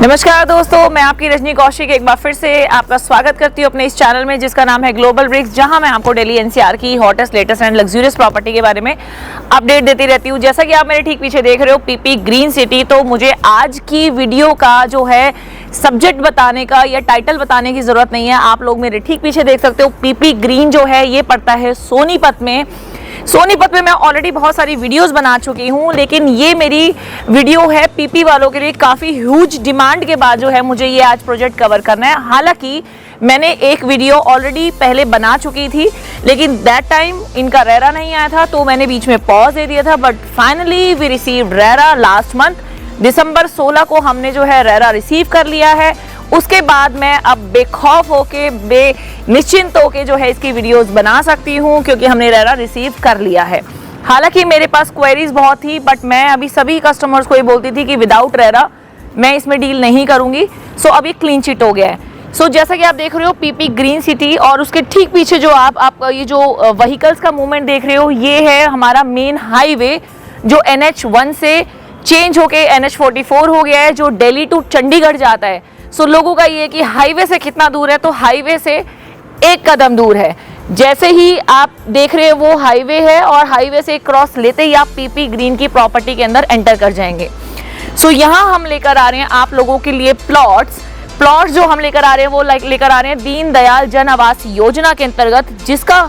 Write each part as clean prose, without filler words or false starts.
नमस्कार दोस्तों, मैं आपकी रजनी कौशिक एक बार फिर से आपका स्वागत करती हूँ अपने इस चैनल में जिसका नाम है ग्लोबल ब्रिक्स, जहां मैं आपको दिल्ली एनसीआर की hottest latest and luxurious property के बारे में अपडेट देती रहती हूँ। जैसा कि आप मेरे ठीक पीछे देख रहे हो पीपी ग्रीन सिटी, तो मुझे आज की वीडियो का जो है सब्जेक्ट बताने का या टाइटल बताने की जरूरत नहीं है। आप लोग मेरे ठीक पीछे देख सकते हो पीपी ग्रीन जो है ये पड़ता है सोनीपत में। सोनीपत में मैं ऑलरेडी बहुत सारी वीडियोस बना चुकी हूँ, लेकिन ये मेरी वीडियो है पीपी वालों के लिए काफ़ी ह्यूज डिमांड के बाद जो है मुझे ये आज प्रोजेक्ट कवर करना है। हालांकि मैंने एक वीडियो ऑलरेडी पहले बना चुकी थी, लेकिन दैट टाइम इनका रेरा नहीं आया था तो मैंने बीच में पॉज दे दिया था। But finally we received RERA last month December 16 को हमने जो है रेरा रिसीव कर लिया है। उसके बाद मैं अब बेखौफ होके निश्चिंत होके जो है इसकी वीडियोस बना सकती हूँ, क्योंकि हमने रेरा रिसीव कर लिया है। हालांकि मेरे पास क्वेरीज बहुत थी, बट मैं अभी सभी कस्टमर्स को ये बोलती थी कि विदाउट रेरा मैं इसमें डील नहीं करूँगी। सो अब ये क्लीन चिट हो गया है। सो जैसा कि आप देख रहे हो पीपी ग्रीन सिटी, और उसके ठीक पीछे जो आप ये जो व्हीकल्स का मूवमेंट देख रहे हो ये है हमारा मेन हाईवे जो NH1 से चेंज होके NH44 हो गया है, जो दिल्ली टू चंडीगढ़ जाता है। सो लोगों का ये है कि हाईवे से कितना दूर है, तो हाईवे से एक कदम दूर है। जैसे ही आप देख रहे हैं वो हाईवे है, और हाईवे से क्रॉस लेते ही आप पीपी ग्रीन की प्रॉपर्टी के अंदर एंटर कर जाएंगे। सो यहाँ हम लेकर आ रहे हैं आप लोगों के लिए प्लॉट्स जो हम लेकर आ रहे हैं वो लेकर आ रहे हैं दीन दयाल जन आवास योजना के अंतर्गत, जिसका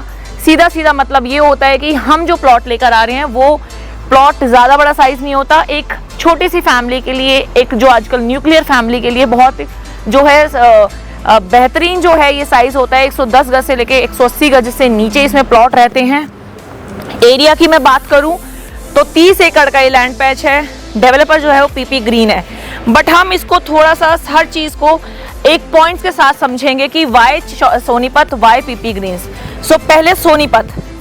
सीधा मतलब ये होता है कि हम जो प्लॉट लेकर आ रहे हैं वो प्लॉट ज़्यादा बड़ा साइज नहीं होता। एक छोटी सी फैमिली के लिए, एक जो आजकल न्यूक्लियर फैमिली के लिए बहुत जो है बेहतरीन जो है ये साइज होता है। 110 गज से लेके 180 गज से नीचे इसमें प्लॉट रहते हैं। एरिया की मैं बात करूं तो 30 एकड़ का ये लैंड पैच है। डेवलपर जो है वो पीपी ग्रीन है, बट हम इसको थोड़ा सा हर चीज़ को एक पॉइंट्स के साथ समझेंगे कि why Sonipat, why PP Green. So पहले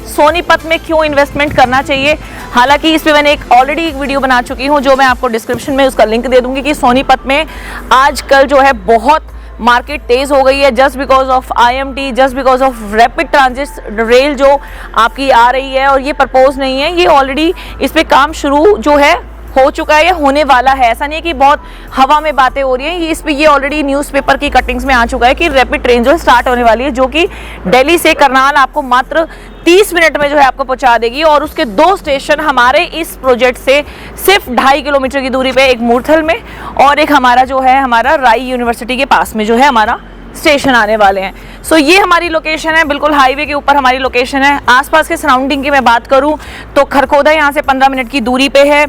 सोनीपत में क्यों इन्वेस्टमेंट करना चाहिए। हालांकि इस पे मैंने एक ऑलरेडी एक वीडियो बना चुकी हूँ, जो मैं आपको डिस्क्रिप्शन में उसका लिंक दे दूंगी, कि सोनीपत में आजकल जो है बहुत मार्केट तेज हो गई है just because of IMT, just because of rapid transit rail जो आपकी आ रही है। और ये प्रपोज नहीं है, ये ऑलरेडी इस पे काम शुरू जो है हो चुका है या होने वाला है। ऐसा नहीं है कि बहुत हवा में बातें हो रही हैं, इस पे ये ऑलरेडी न्यूज़पेपर की कटिंग्स में आ चुका है कि रैपिड ट्रेन जो है स्टार्ट होने वाली है, जो कि दिल्ली से करनाल आपको मात्र 30 मिनट में जो है आपको पहुंचा देगी। और उसके 2 स्टेशन हमारे इस प्रोजेक्ट से सिर्फ 2.5 किलोमीटर की दूरी पे, एक मूर्थल में और एक हमारा जो है हमारा राई यूनिवर्सिटी के पास में जो है हमारा स्टेशन आने वाले हैं। सो ये हमारी लोकेशन है, बिल्कुल हाईवे के ऊपर हमारी लोकेशन है। आसपास के सराउंडिंग की मैं बात करूँ तो खरखोदा यहाँ से 15 मिनट की दूरी पे है।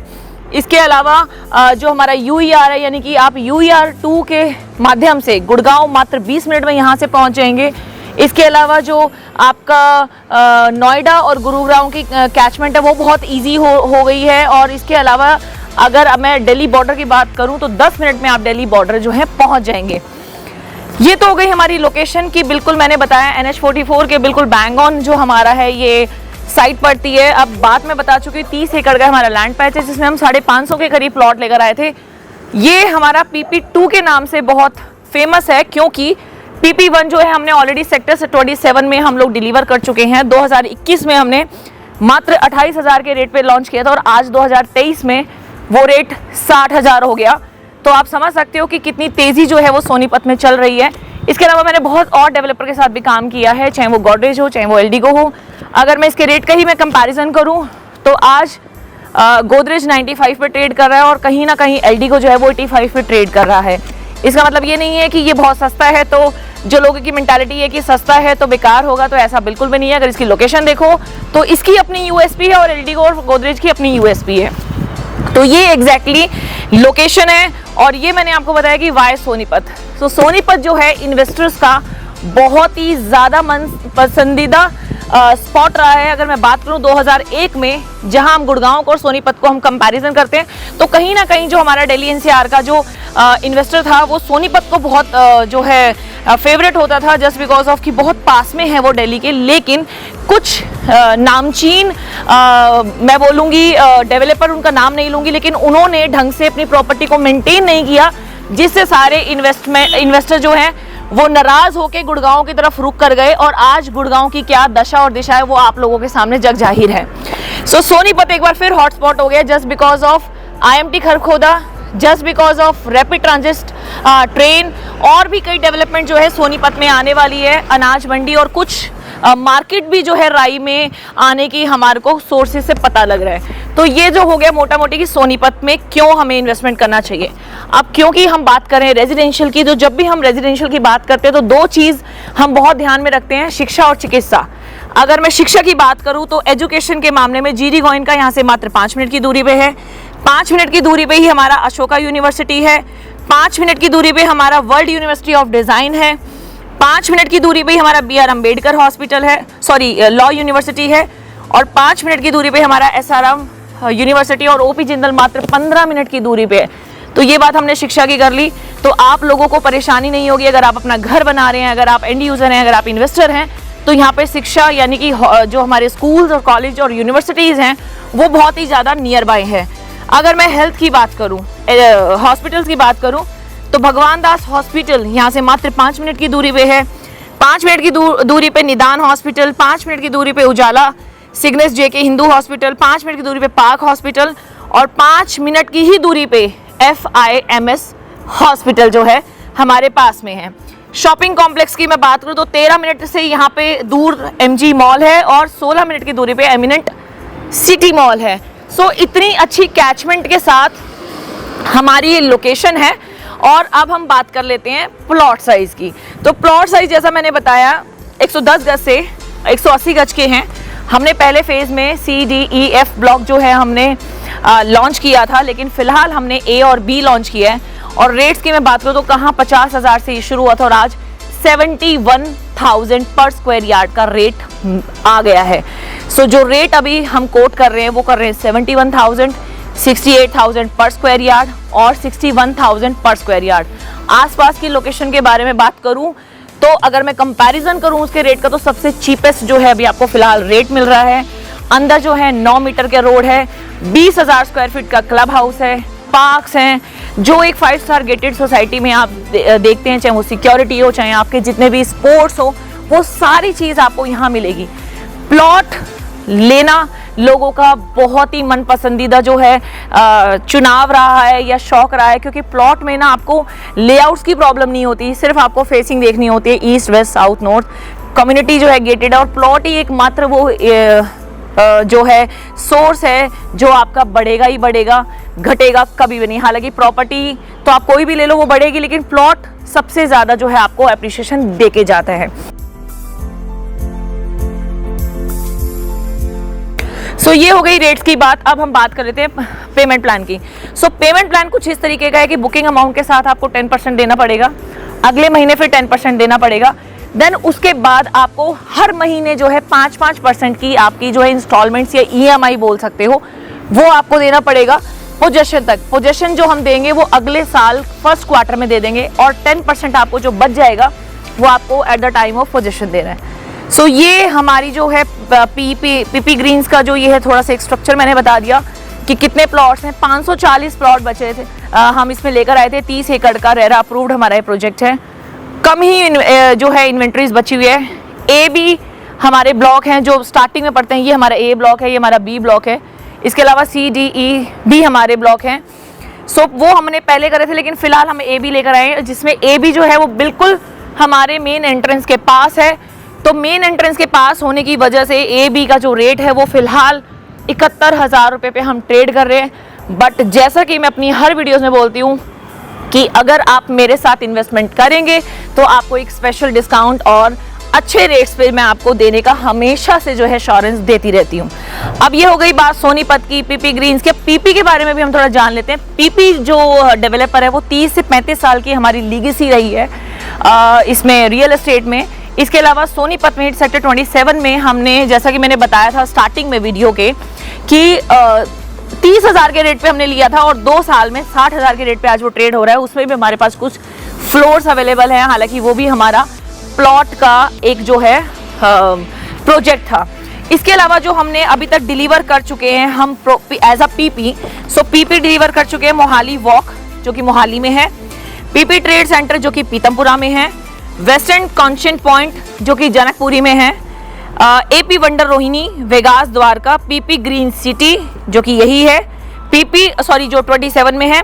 इसके अलावा जो हमारा UER है, यानी कि आप UER 2 के माध्यम से गुड़गांव मात्र 20 मिनट में यहाँ से पहुँच जाएंगे। इसके अलावा जो आपका नोएडा और गुरुग्राम की कैचमेंट है वो बहुत इजी हो गई है। और इसके अलावा अगर मैं दिल्ली बॉर्डर की बात करूँ तो 10 मिनट में आप दिल्ली बॉर्डर जो है पहुँच जाएंगे। ये तो हो गई हमारी लोकेशन की, बिल्कुल मैंने बताया NH44 के बिल्कुल बैंग ऑन जो हमारा है ये साइट पड़ती है। अब बात मैं बता चुकी हूँ 30 एकड़ का हमारा लैंड पैच है, जिसमें हम 550 के करीब प्लॉट लेकर आए थे। ये हमारा PP2 के नाम से बहुत फेमस है, क्योंकि PP1 जो है हमने ऑलरेडी सेक्टर 27 में हम लोग डिलीवर कर चुके हैं। 2021 में हमने मात्र 28,000 के रेट पे लॉन्च किया था, और आज 2023 में वो रेट 60,000 हो गया। तो आप समझ सकते हो कि कितनी तेज़ी जो है वो सोनीपत में चल रही है। इसके अलावा मैंने बहुत और डेवलपर के साथ भी काम किया है, चाहे वो गोदरेज हो, चाहे वो एल्डिगो हो। अगर मैं इसके रेट का ही मैं कंपैरिजन करूं तो आज गोदरेज 95 पे ट्रेड कर रहा है, और कहीं ना कहीं एल्डिगो जो है वो 85 पे ट्रेड कर रहा है। इसका मतलब ये नहीं है कि ये बहुत सस्ता है, तो जो लोगों की मेंटालिटी है कि सस्ता है तो बेकार होगा, तो ऐसा बिल्कुल भी नहीं है। अगर इसकी लोकेशन देखो तो इसकी अपनी USP है, और एल्डिगो और गोदरेज की अपनी USP है। तो ये एग्जैक्टली लोकेशन है, और ये मैंने आपको बताया कि वाई सोनीपत। तो सोनीपत जो है इन्वेस्टर्स का बहुत ही ज़्यादा मन पसंदीदा स्पॉट रहा है। अगर मैं बात करूं 2001 में, जहां हम गुड़गांव को और सोनीपत को हम कंपैरिजन करते हैं, तो कहीं ना कहीं जो हमारा दिल्ली NCR का जो इन्वेस्टर था वो सोनीपत को बहुत जो है फेवरेट होता था, जस्ट बिकॉज ऑफ कि बहुत पास में है वो दिल्ली के। लेकिन कुछ नामचीन मैं बोलूँगी डेवलपर, उनका नाम नहीं लूँगी, लेकिन उन्होंने ढंग से अपनी प्रॉपर्टी को मेंटेन नहीं किया, जिससे सारे इन्वेस्टर जो हैं वो नाराज होकर गुड़गांव की तरफ रुक कर गए। और आज गुड़गांव की क्या दशा और दिशा है वो आप लोगों के सामने जग जाहिर है। सो सोनीपत एक बार फिर हॉटस्पॉट हो गया, just because of IMT Kharkhoda, just because of rapid transit train. और भी कई डेवलपमेंट जो है सोनीपत में आने वाली है, अनाज मंडी और कुछ मार्केट भी जो है राई में आने की हमारे को सोर्सेज से पता लग रहा है। तो ये जो हो गया मोटा मोटी कि सोनीपत में क्यों हमें इन्वेस्टमेंट करना चाहिए। अब क्योंकि हम बात करें रेजिडेंशियल की, तो जब भी हम रेजिडेंशियल की बात करते हैं तो दो चीज़ हम बहुत ध्यान में रखते हैं, शिक्षा और चिकित्सा। अगर मैं शिक्षा की बात करूं तो एजुकेशन के मामले में जीडी गोइंका यहाँ से मात्र 5 मिनट की दूरी पे है। 5 मिनट की दूरी पे ही हमारा अशोका यूनिवर्सिटी है। 5 मिनट की दूरी पे हमारा वर्ल्ड यूनिवर्सिटी ऑफ डिज़ाइन है। 5 मिनट की दूरी पे ही हमारा BR अम्बेडकर हॉस्पिटल है, लॉ यूनिवर्सिटी है। और 5 मिनट की दूरी पे हमारा SRM यूनिवर्सिटी और OP जिंदल मात्र 15 मिनट की दूरी पे है। तो ये बात हमने शिक्षा की कर ली, तो आप लोगों को परेशानी नहीं होगी। अगर आप अपना घर बना रहे हैं, अगर आप एंड यूज़र हैं, अगर आप इन्वेस्टर हैं, तो यहाँ पे शिक्षा यानी कि जो हमारे स्कूल्स और कॉलेज और यूनिवर्सिटीज़ हैं वो बहुत ही ज़्यादा नियर बाय है। अगर मैं हेल्थ की बात करूँ, हॉस्पिटल्स की बात करूँ, तो भगवान दास हॉस्पिटल यहाँ से मात्र 5 मिनट की दूरी पे है। 5 मिनट की दूरी पे निदान हॉस्पिटल, 5 मिनट की दूरी पे उजाला सिग्नेस JK हिंदू हॉस्पिटल, 5 मिनट की दूरी पे पार्क हॉस्पिटल और 5 मिनट की ही दूरी पे FIMS हॉस्पिटल जो है हमारे पास में है। शॉपिंग कॉम्प्लेक्स की मैं बात करूँ तो 13 मिनट से यहाँ पे दूर MG मॉल है और 16 मिनट की दूरी पे एमिनेंट सिटी मॉल है। सो इतनी अच्छी कैचमेंट के साथ हमारी ये लोकेशन है। और अब हम बात कर लेते हैं प्लॉट साइज की। तो प्लॉट साइज जैसा मैंने बताया 110 गज से 180 गज के हैं। हमने पहले फेज में C, D, E, F block जो है हमने लॉन्च किया था, लेकिन फिलहाल हमने A और B लॉन्च किया है। और रेट्स की मैं बात करूँ तो कहाँ 50,000 से शुरू हुआ था और आज 71,000 पर स्क्वायर यार्ड का रेट आ गया है। सो जो रेट अभी हम कोट कर रहे हैं वो कर रहे हैं 71,000, 68,000 पर स्क्वायर यार्ड और 61,000 पर स्क्वायर यार्ड। आसपास की लोकेशन के बारे में बात करूं तो अगर मैं कंपैरिजन करूं उसके रेट का, तो सबसे चीपेस्ट जो है अभी आपको फिलहाल रेट मिल रहा है। अंदर जो है 9 मीटर के रोड है, 20,000 स्क्वायर फीट का क्लब हाउस है, पार्क्स हैं, जो एक 5 स्टार गेटेड सोसाइटी में आप देखते हैं, चाहे वो सिक्योरिटी हो, चाहे आपके जितने भी स्पोर्ट्स हो, वो सारी चीज़ आपको यहाँ मिलेगी। प्लॉट लेना लोगों का बहुत ही मन पसंदीदा जो है चुनाव रहा है या शौक रहा है, क्योंकि प्लॉट में ना आपको लेआउट्स की प्रॉब्लम नहीं होती, सिर्फ आपको फेसिंग देखनी होती है, east west south north. Community जो है गेटेड है और प्लॉट ही एकमात्र वो जो है सोर्स है जो आपका बढ़ेगा ही बढ़ेगा, घटेगा कभी भी नहीं। हालांकि प्रॉपर्टी तो आप कोई भी ले लो वो बढ़ेगी, लेकिन प्लॉट सबसे ज़्यादा जो है आपको एप्रिसिएशन दे के जाता है। सो ये हो गई रेट्स की बात। अब हम बात कर लेते हैं पेमेंट प्लान की। सो पेमेंट प्लान कुछ इस तरीके का है कि बुकिंग अमाउंट के साथ आपको 10% देना पड़ेगा, अगले महीने फिर 10% देना पड़ेगा, देन उसके बाद आपको हर महीने जो है 5-5% की आपकी जो है इंस्टॉलमेंट्स या EMI बोल सकते हो वो आपको देना पड़ेगा पोजेशन तक। पोजेशन जो हम देंगे वो अगले साल फर्स्ट क्वार्टर में दे देंगे और 10% आपको जो बच जाएगा वो आपको at the time of possession देना है। सो ये हमारी जो है PP ग्रीन्स का जो ये है थोड़ा सा एक स्ट्रक्चर मैंने बता दिया कि कितने प्लॉट्स हैं। 540 प्लॉट बचे थे, हम इसमें लेकर आए थे। 30 एकड़ का रेरा अप्रूव्ड हमारा ये प्रोजेक्ट है। कम ही जो है इन्वेंट्रीज बची हुई है। A, B हमारे ब्लॉक हैं जो स्टार्टिंग में पढ़ते हैं, ये हमारा A ब्लॉक है, ये हमारा B ब्लॉक है। इसके अलावा C, D, E भी हमारे ब्लॉक हैं। सो वो हमने पहले करे थे, लेकिन फिलहाल हम A, B लेकर आए हैं, जिसमें A, B जो है वो बिल्कुल हमारे मेन एंट्रेंस के पास है। तो मेन एंट्रेंस के पास होने की वजह से A, B का जो रेट है वो फिलहाल 71,000 रुपये पे हम ट्रेड कर रहे हैं। बट जैसा कि मैं अपनी हर वीडियोस में बोलती हूँ कि अगर आप मेरे साथ इन्वेस्टमेंट करेंगे तो आपको एक स्पेशल डिस्काउंट और अच्छे रेट्स पे मैं आपको देने का हमेशा से जो है एश्योरेंस देती रहती हूँ। अब ये हो गई बात सोनीपत की, PP ग्रीन्स के। PP के बारे में भी हम थोड़ा जान लेते हैं। PP जो डेवलपर है वो 30 से 35 साल की हमारी लीगेसी रही है इसमें रियल एस्टेट में। इसके अलावा सोनीपत में सेक्टर 27 में हमने, जैसा कि मैंने बताया था स्टार्टिंग में वीडियो के, कि 30,000 के रेट पे हमने लिया था और 2 साल में 60,000 के रेट पे आज वो ट्रेड हो रहा है। उसमें भी हमारे पास कुछ फ्लोर्स अवेलेबल हैं, हालांकि वो भी हमारा प्लॉट का एक जो है प्रोजेक्ट था। इसके अलावा जो हमने अभी तक डिलीवर कर चुके हैं हम as a PP, so PP deliver कर चुके हैं मोहाली वॉक जो कि मोहाली में है, PP ट्रेड सेंटर जो कि पीतमपुरा में है, वेस्टर्न कॉन्शन पॉइंट जो कि जनकपुरी में है, AP Wonder Rohini, Vegas Dwarka, PP Green City जो कि यही है, जो 27 में है,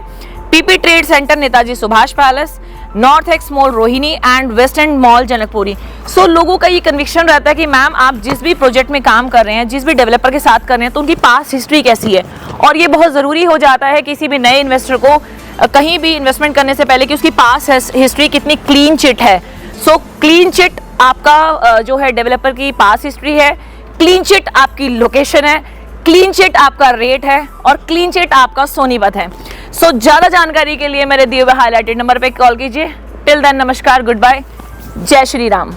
PP Trade Centre Netaji Subhash Palace, North Ex Mall Rohini and West End Mall Janakpuri. So लोगों का ये कन्विक्शन रहता है कि मैम आप जिस भी प्रोजेक्ट में काम कर रहे हैं, जिस भी डेवलपर के साथ कर रहे हैं, तो उनकी पास हिस्ट्री कैसी है। और ये बहुत ज़रूरी हो जाता है किसी भी नए इन्वेस्टर को कहीं भी इन्वेस्टमेंट करने से पहले कि उसकी पास हिस्ट्री कितनी क्लीन चिट है। सो क्लीन चिट आपका जो है डेवलपर की पास हिस्ट्री है, क्लीन चिट आपकी लोकेशन है, क्लीन चिट आपका रेट है और क्लीन चिट आपका सोनीपत है। सो ज़्यादा जानकारी के लिए मेरे दिए हुए हाईलाइटेड नंबर पे कॉल कीजिए। टिल देन नमस्कार, गुड बाय, जय श्री राम।